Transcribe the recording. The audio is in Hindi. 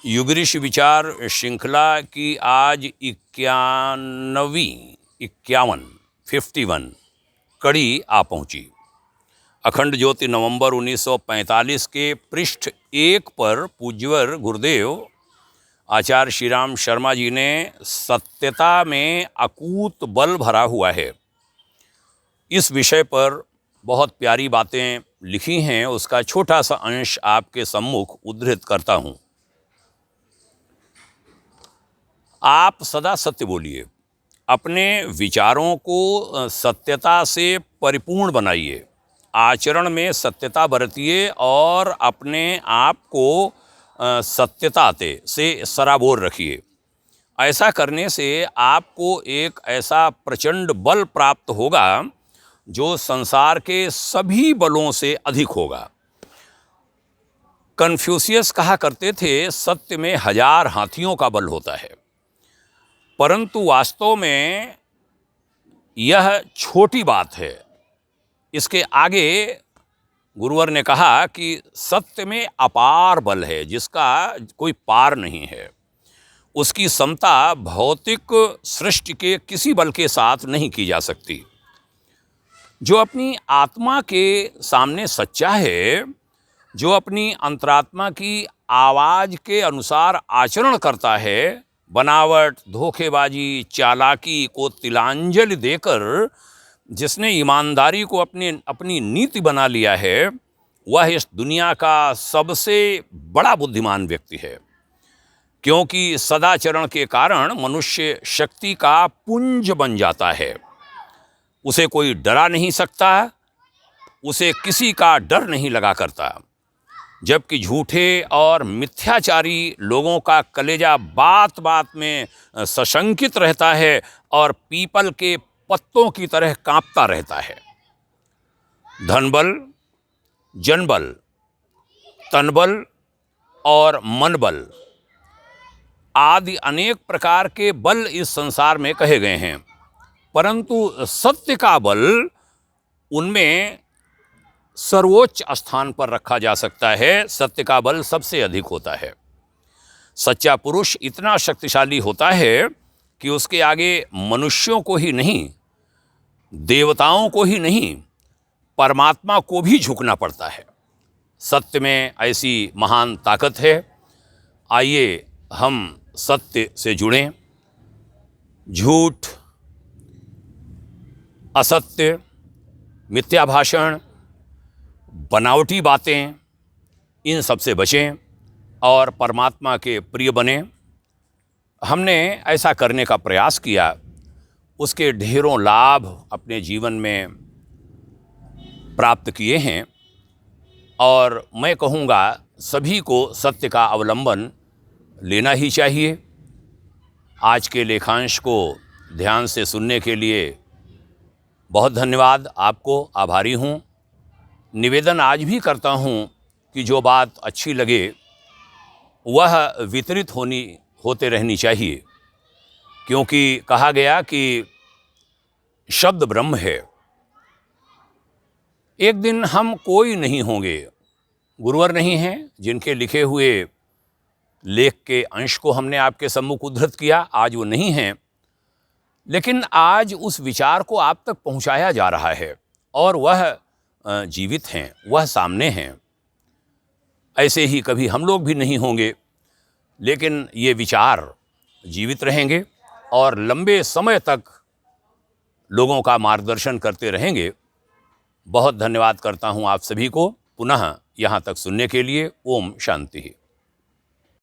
युगऋषि विचार श्रृंखला की आज 51 कड़ी आ पहुंची। अखंड ज्योति नवंबर 1945 के पृष्ठ 1 पर पूज्यवर गुरुदेव आचार्य श्री राम शर्मा जी ने सत्यता में अकूत बल भरा हुआ है, इस विषय पर बहुत प्यारी बातें लिखी हैं। उसका छोटा सा अंश आपके सम्मुख उद्धृत करता हूँ। आप सदा सत्य बोलिए, अपने विचारों को सत्यता से परिपूर्ण बनाइए, आचरण में सत्यता बरतिए और अपने आप को सत्यता से सराबोर रखिए। ऐसा करने से आपको एक ऐसा प्रचंड बल प्राप्त होगा जो संसार के सभी बलों से अधिक होगा। कन्फ्यूशियस कहा करते थे, सत्य में 1000 हाथियों का बल होता है, परंतु वास्तव में यह छोटी बात है। इसके आगे गुरुवर ने कहा कि सत्य में अपार बल है, जिसका कोई पार नहीं है। उसकी समता भौतिक सृष्टि के किसी बल के साथ नहीं की जा सकती। जो अपनी आत्मा के सामने सच्चा है, जो अपनी अंतरात्मा की आवाज़ के अनुसार आचरण करता है, बनावट, धोखेबाजी, चालाकी को तिलांजलि देकर जिसने ईमानदारी को अपनी नीति बना लिया है, वह इस दुनिया का सबसे बड़ा बुद्धिमान व्यक्ति है। क्योंकि सदाचरण के कारण मनुष्य शक्ति का पुंज बन जाता है। उसे कोई डरा नहीं सकता, उसे किसी का डर नहीं लगा करता। जबकि झूठे और मिथ्याचारी लोगों का कलेजा बात बात में सशंकित रहता है और पीपल के पत्तों की तरह कांपता रहता है। धनबल, जनबल, तनबल और मनबल आदि अनेक प्रकार के बल इस संसार में कहे गए हैं, परंतु सत्य का बल उनमें सर्वोच्च स्थान पर रखा जा सकता है। सत्य का बल सबसे अधिक होता है। सच्चा पुरुष इतना शक्तिशाली होता है कि उसके आगे मनुष्यों को ही नहीं, देवताओं को ही नहीं, परमात्मा को भी झुकना पड़ता है। सत्य में ऐसी महान ताकत है। आइए हम सत्य से जुड़ें। झूठ, असत्य, मिथ्या भाषण, बनावटी बातें, इन सब से बचें और परमात्मा के प्रिय बने। हमने ऐसा करने का प्रयास किया, उसके ढेरों लाभ अपने जीवन में प्राप्त किए हैं और मैं कहूँगा सभी को सत्य का अवलंबन लेना ही चाहिए। आज के लेखांश को ध्यान से सुनने के लिए बहुत धन्यवाद। आपको आभारी हूँ। निवेदन आज भी करता हूँ कि जो बात अच्छी लगे वह वितरित होते रहनी चाहिए, क्योंकि कहा गया कि शब्द ब्रह्म है। एक दिन हम कोई नहीं होंगे, गुरुवर नहीं हैं, जिनके लिखे हुए लेख के अंश को हमने आपके सम्मुख उद्धृत किया, आज वो नहीं हैं, लेकिन आज उस विचार को आप तक पहुंचाया जा रहा है और वह जीवित हैं, वह सामने हैं। ऐसे ही कभी हम लोग भी नहीं होंगे, लेकिन ये विचार जीवित रहेंगे और लंबे समय तक लोगों का मार्गदर्शन करते रहेंगे। बहुत धन्यवाद करता हूँ आप सभी को पुनः यहाँ तक सुनने के लिए। ओम शांति।